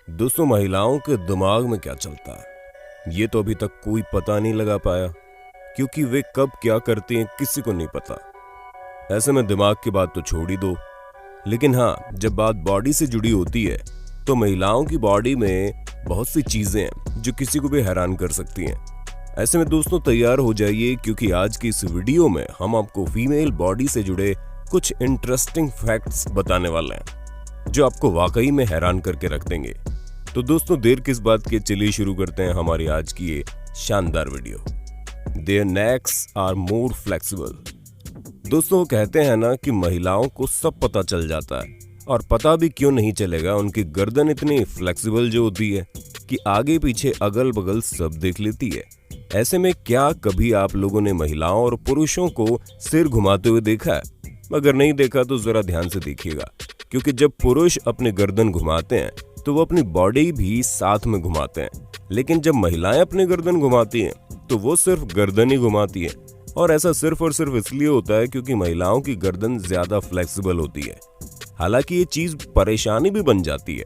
दोस्तों, महिलाओं के दिमाग में क्या चलता है ये तो अभी तक कोई पता नहीं लगा पाया, क्योंकि वे कब क्या करती हैं किसी को नहीं पता। ऐसे में दिमाग की बात तो छोड़ ही दो, लेकिन हाँ, जब बात बॉडी से जुड़ी होती है तो महिलाओं की बॉडी में बहुत सी चीजें हैं जो किसी को भी हैरान कर सकती हैं। ऐसे में दोस्तों तैयार हो जाइए, क्योंकि आज की इस वीडियो में हम आपको फीमेल बॉडी से जुड़े कुछ इंटरेस्टिंग फैक्ट्स बताने वाले हैं जो आपको वाकई में हैरान करके रख देंगे। तो दोस्तों देर किस बात की, चलिए शुरू करते हैं हमारी आज की ये शानदार video. Their necks are more flexible। दोस्तों कहते हैं ना कि महिलाओं को सब पता चल जाता है, और पता भी क्यों नहीं चलेगा, उनकी गर्दन इतनी फ्लेक्सिबल जो होती है कि आगे पीछे अगल बगल सब देख लेती है। ऐसे में क्या कभी आप लोगों ने महिलाओं और पुरुषों को सिर घुमाते हुए देखा है? अगर नहीं देखा तो जरा ध्यान से देखिएगा, क्योंकि जब पुरुष अपनी गर्दन घुमाते हैं तो वो अपनी बॉडी भी साथ में घुमाते हैं, लेकिन जब महिलाएं अपनी गर्दन घुमाती हैं तो वो सिर्फ गर्दन ही घुमाती है। और ऐसा सिर्फ और सिर्फ इसलिए होता है क्योंकि महिलाओं की गर्दन ज्यादा फ्लेक्सिबल होती है। हालांकि ये चीज परेशानी भी बन जाती है,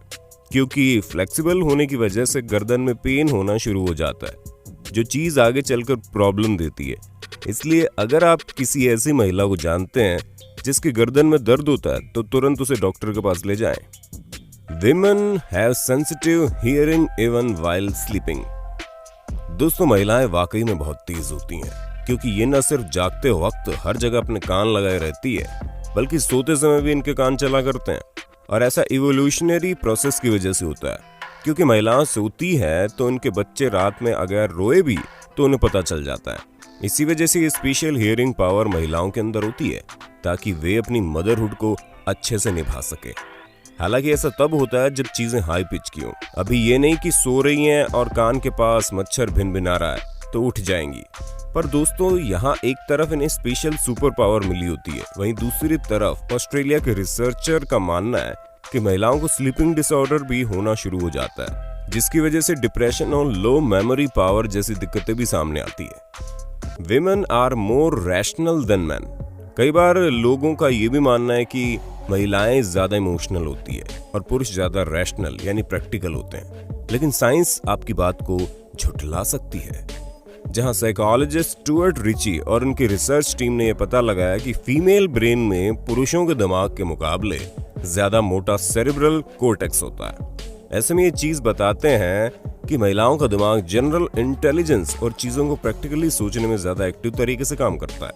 क्योंकि फ्लेक्सिबल होने की वजह से गर्दन में पेन होना शुरू हो जाता है, जो चीज आगे चलकर प्रॉब्लम देती है। इसलिए अगर आप किसी ऐसी महिला को जानते हैं जिसकी गर्दन में दर्द होता है तो तुरंत उसे डॉक्टर के पास ले जाएं। Women have sensitive hearing even while sleeping। दोस्तों महिलाएं वाकई में बहुत तेज होती हैं, क्योंकि ये न सिर्फ जागते वक्त हर जगह अपने कान लगाए रहती है, बल्कि सोते समय भी इनके कान चला करते हैं। और ऐसा इवोल्यूशनरी प्रोसेस की वजह से होता है, क्योंकि महिलाएं सोती है तो उनके बच्चे रात में अगर रोए भी तो उन्हें पता चल जाता है। इसी वजह से ये स्पेशल हियरिंग पावर महिलाओं के अंदर होती है, ताकि वे अपनी मदरहुड को अच्छे से निभा सके। हालांकि ऐसा तब होता है जब चीजें हाई पिच की हों। अभी ये नहीं कि सो रही हैं और कान के पास मच्छर भिनभिना रहा है तो उठ जाएंगी। पर दोस्तों यहाँ एक तरफ इन्हें स्पेशल सुपर पावर मिली होती है, वहीं दूसरी तरफ ऑस्ट्रेलिया के रिसर्चर का मानना है कि महिलाओं को स्लीपिंग डिसऑर्डर भी होना शुरू हो जाता है, जिसकी वजह से डिप्रेशन और लो मेमोरी पावर जैसी दिक्कतें भी सामने आती है। Women are more rational than man. कई बार लोगों का ये भी मानना है कि महिलाएं ज्यादा इमोशनल होती है और पुरुष ज्यादा रैशनल यानी प्रैक्टिकल होते हैं, लेकिन साइंस आपकी बात को झुठला सकती है। जहां साइकोलॉजिस्ट स्टुअर्ट रिची और उनकी रिसर्च टीम ने यह पता लगाया कि फीमेल ब्रेन में पुरुषों के दिमाग के मुकाबले ज्यादा मोटा सेरेब्रल कोर्टेक्स होता है। ऐसे में ये चीज बताते हैं कि महिलाओं का दिमाग जनरल इंटेलिजेंस और चीजों को प्रैक्टिकली सोचने में ज्यादा एक्टिव तरीके से काम करता है,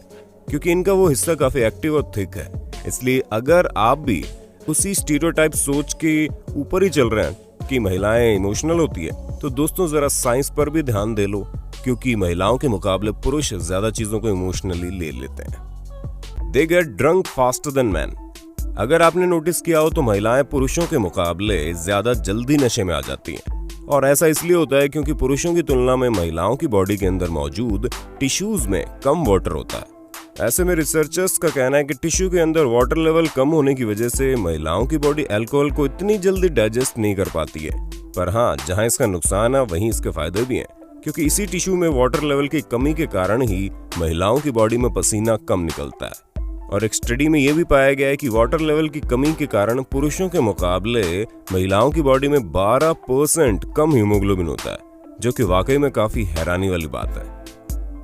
क्योंकि इनका वो हिस्सा काफी एक्टिव और थिक है। इसलिए अगर आप भी उसी स्टीरियोटाइप सोच के ऊपर ही चल रहे हैं कि महिलाएं इमोशनल होती है, तो दोस्तों जरा साइंस पर भी ध्यान दे लो, क्योंकि महिलाओं के मुकाबले पुरुष ज्यादा चीजों को इमोशनली ले लेते हैं। They get drunk faster than man. अगर आपने नोटिस किया हो तो महिलाएं पुरुषों के मुकाबले ज्यादा जल्दी नशे में आ जाती हैं, और ऐसा इसलिए होता है क्योंकि पुरुषों की तुलना में महिलाओं की बॉडी के अंदर मौजूद टिश्यूज में कम वाटर होता है। ऐसे में रिसर्चर्स का कहना है कि टिश्यू के अंदर वाटर लेवल कम होने की वजह से महिलाओं की बॉडी अल्कोहल को इतनी जल्दी डाइजेस्ट नहीं कर पाती है। पर हाँ, जहाँ इसका नुकसान है वहीं इसके फायदे भी हैं, क्योंकि इसी टिश्यू में वाटर लेवल की कमी के कारण ही महिलाओं की बॉडी में पसीना कम निकलता है। और एक स्टडी में यह भी पाया गया है कि वाटर लेवल की कमी के कारण पुरुषों के मुकाबले महिलाओं की बॉडी में 12% कम हीमोग्लोबिन होता है, जो कि वाकई में काफी हैरानी वाली बात है।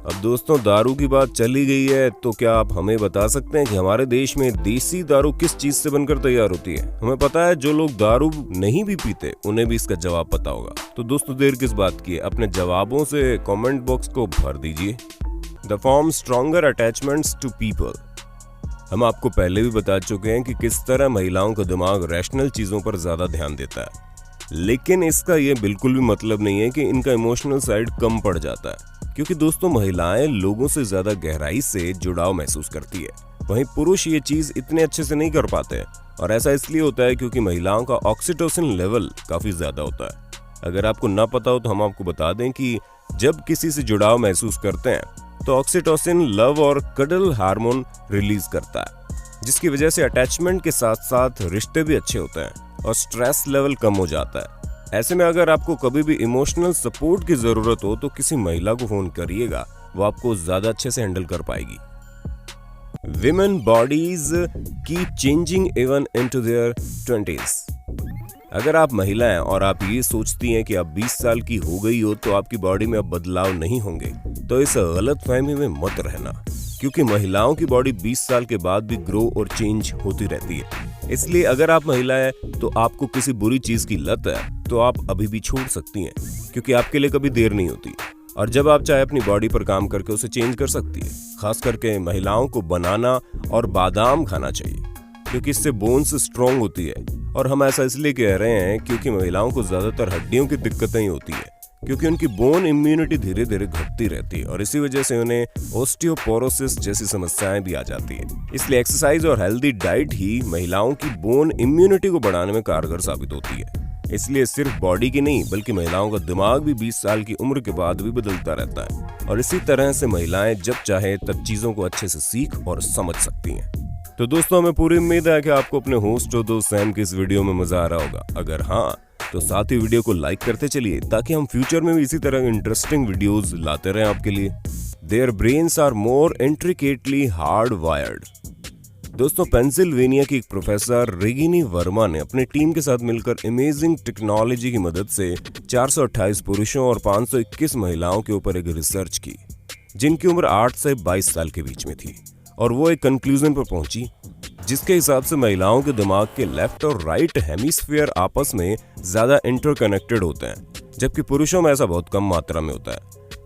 अब दोस्तों दारू की बात चली गई है, तो क्या आप हमें बता सकते हैं कि हमारे देश में देसी दारू किस चीज से बनकर तैयार होती है? हमें पता है, जो लोग दारू नहीं भी पीते उन्हें भी इसका जवाब पता होगा। तो दोस्तों देर किस बात की है, अपने जवाबों से कमेंट बॉक्स को भर दीजिए। They form stronger attachments to people. हम आपको पहले भी बता चुके हैं कि किस तरह महिलाओं का दिमाग रैशनल चीजों पर ज्यादा ध्यान देता है, लेकिन इसका ये बिल्कुल भी मतलब नहीं है कि इनका इमोशनल साइड कम पड़ जाता है, क्योंकि दोस्तों महिलाएं लोगों से ज्यादा गहराई से जुड़ाव महसूस करती है, वहीं पुरुष ये चीज इतने अच्छे से नहीं कर पाते हैं। और ऐसा इसलिए होता है क्योंकि महिलाओं का ऑक्सीटोसिन लेवल काफी ज्यादा होता है। अगर आपको ना पता हो तो हम आपको बता दें कि जब किसी से जुड़ाव महसूस करते हैं तो ऑक्सीटोसिन लव और कडल हार्मोन रिलीज करता है, जिसकी वजह से अटैचमेंट के साथ साथ रिश्ते भी अच्छे होते हैं और स्ट्रेस लेवल कम हो जाता है। ऐसे में अगर आपको कभी भी इमोशनल सपोर्ट की जरूरत हो तो किसी महिला को फोन करिएगा, वो आपको ज्यादा अच्छे से हैंडल कर पाएगी। Women bodies keep changing even into their 20s। अगर आप महिला हैं और आप ये सोचती हैं कि आप 20 साल की हो गई हो तो आपकी बॉडी में अब बदलाव नहीं होंगे, तो इस गलतफहमी में मत रहना, क्योंकि महिलाओं की बॉडी 20 साल के बाद भी ग्रो और चेंज होती रहती है। इसलिए अगर आप महिला है तो आपको किसी बुरी चीज की लत है तो आप अभी भी छोड़ सकती हैं, क्योंकि आपके लिए कभी देर नहीं होती। और जब आप चाहे अपनी बॉडी पर काम करके उसे चेंज कर सकती है। खास करके महिलाओं को बनाना और बादाम खाना चाहिए, क्योंकि इससे बोन्स स्ट्रॉन्ग होती है। और हम ऐसा इसलिए कह रहे हैं क्योंकि महिलाओं को ज्यादातर हड्डियों की दिक्कतें ही होती है, क्योंकि उनकी बोन इम्यूनिटी धीरे धीरे घटती रहती है और इसी वजह से उन्हें ऑस्टियोपोरोसिस जैसी समस्याएं भी आ जाती है। इसलिए एक्सरसाइज और हेल्दी डाइट ही महिलाओं की बोन इम्यूनिटी को बढ़ाने में कारगर साबित होती है। इसलिए सिर्फ बॉडी की नहीं बल्कि महिलाओं का दिमाग भी 20 साल की उम्र के बाद भी बदलता रहता है, और इसी तरह से महिलाएं जब चाहे तब चीजों को अच्छे से सीख और समझ सकती हैं। तो दोस्तों, हमें पूरी उम्मीद है कि आपको अपने होस्ट और दोस्त सैम की इस वीडियो में मजा आ रहा होगा। अगर हाँ तो साथ ही वीडियो को लाइक करते चलिए, ताकि हम फ्यूचर में भी इसी तरह के इंटरेस्टिंग वीडियोस लाते रहें आपके लिए। Their brains are more intricately hard wired. दोस्तों, पेंसिल्वेनिया की एक प्रोफेसर रेगिनी वर्मा ने अपनी टीम के साथ मिलकर अमेजिंग टेक्नोलॉजी की मदद से 428 पुरुषों और 521 महिलाओं के ऊपर एक रिसर्च की, जिनकी उम्र 8 से 22 साल के बीच में थी। और वो एक कंक्लूजन पर पहुंची जिसके हिसाब से महिलाओं के दिमाग के लेफ्ट और राइट हेमिस्फीयर आपस में ज्यादा इंटरकनेक्टेड होते हैं, जबकि पुरुषों में ऐसा बहुत कम मात्रा में होता है,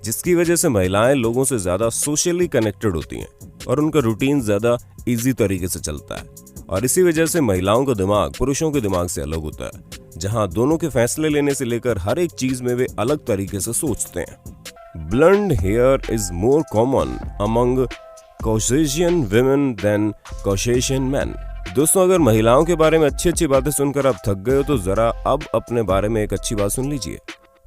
जिसकी वजह से महिलाएं लोगों से ज्यादा सोशली कनेक्टेड होती हैं और उनका रूटीन ज्यादा इजी तरीके से चलता है। और इसी वजह से महिलाओं का दिमाग पुरुषों के दिमाग से अलग होता है, जहां दोनों के फैसले लेने से लेकर हर एक चीज में वे अलग तरीके से सोचते हैं। Blond hair is more common among Caucasian women than Caucasian man. दोस्तों, अगर महिलाओं के बारे में अच्छी अच्छी बातें सुनकर आप थक गए हो तो जरा अब अपने बारे में एक अच्छी बात सुन लीजिए,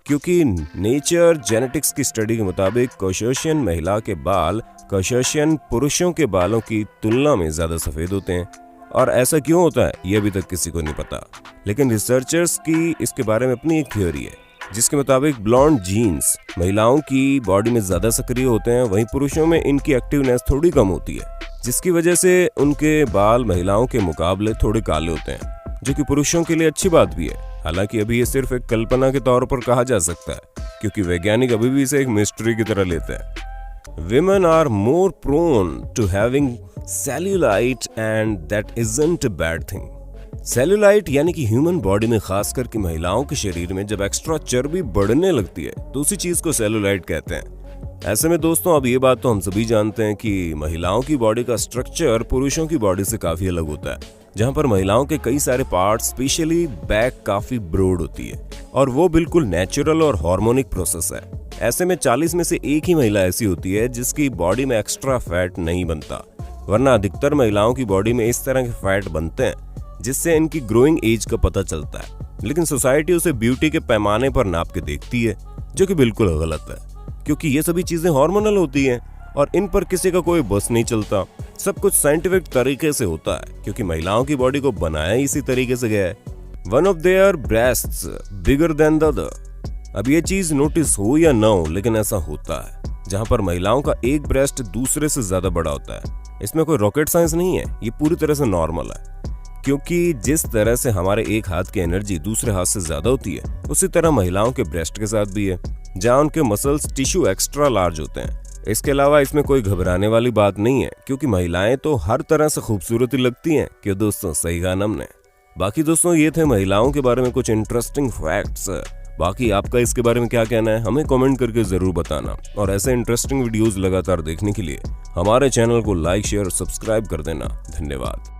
क्योंकि नेचर जेनेटिक्स की स्टडी के मुताबिक कॉकेशियन महिला के बाल कॉकेशियन पुरुषों के बालों की तुलना में ज्यादा सफेद होते हैं। और ऐसा क्यों होता है ये अभी तक किसी को नहीं पता, लेकिन रिसर्चर्स की इसके बारे में अपनी एक थ्योरी है, जिसके मुताबिक ब्लॉन्ड जीन्स महिलाओं की बॉडी में ज्यादा सक्रिय होते हैं, वहीं पुरुषों में इनकी एक्टिवनेस थोड़ी कम होती है, जिसकी वजह से उनके बाल महिलाओं के मुकाबले थोड़े काले होते हैं, जो कि पुरुषों के लिए अच्छी बात भी है। हालांकि अभी ये सिर्फ एक कल्पना के तौर पर कहा जा सकता है, क्योंकि वैज्ञानिक अभी भी इसे एक मिस्ट्री की तरह लेते हैं। Women are more prone to having cellulite and that isn't a bad thing. Cellulite यानी कि ह्यूमन बॉडी में खास करके महिलाओं के शरीर में जब एक्स्ट्रा चर्बी बढ़ने लगती है तो उसी चीज को सेल्यूलाइट कहते हैं। ऐसे में दोस्तों, अब ये बात तो हम सभी जानते हैं कि महिलाओं की बॉडी का स्ट्रक्चर पुरुषों की बॉडी से काफी अलग होता है, जहां पर महिलाओं के कई सारे पार्ट स्पेशली बैक काफी ब्रॉड होती है, और वो बिल्कुल नेचुरल और हार्मोनिक प्रोसेस है। ऐसे में 40 में से एक ही महिला ऐसी होती है जिसकी बॉडी में एक्स्ट्रा फैट नहीं बनता, वरना अधिकतर महिलाओं की बॉडी में इस तरह के फैट बनते हैं जिससे इनकी ग्रोइंग एज का पता चलता है। लेकिन सोसाइटी उसे ब्यूटी के पैमाने पर नाप के देखती है, जो कि बिल्कुल गलत है, क्योंकि ये सभी चीजें हार्मोनल होती हैं और इन पर किसी का कोई बस नहीं चलता। सब कुछ साइंटिफिक तरीके से होता है, क्योंकि महिलाओं की बॉडी को बनाया इसी तरीके से गया है। One of their breasts bigger than the other. अब ये चीज नोटिस हो या ना हो, लेकिन ऐसा होता है, जहां पर महिलाओं का एक ब्रेस्ट दूसरे से ज्यादा बड़ा होता है। इसमें कोई रॉकेट साइंस नहीं है, ये पूरी तरह से नॉर्मल है, क्योंकि जिस तरह से हमारे एक हाथ की एनर्जी दूसरे हाथ से ज्यादा होती है, उसी तरह महिलाओं के ब्रेस्ट के साथ भी है, जहां उनके मसल्स टिश्यू एक्स्ट्रा लार्ज होते हैं। इसके अलावा इसमें कोई घबराने वाली बात नहीं है, क्योंकि महिलाएं तो हर तरह से खूबसूरत लगती हैं। क्यों दोस्तों, सही कहा हमने। बाकी दोस्तों, ये थे महिलाओं के बारे में कुछ इंटरेस्टिंग फैक्ट्स। बाकी आपका इसके बारे में क्या कहना है, हमें कमेंट करके जरूर बताना। और ऐसे इंटरेस्टिंग वीडियोस लगातार देखने के लिए हमारे चैनल को लाइक, शेयर और सब्सक्राइब कर देना। धन्यवाद।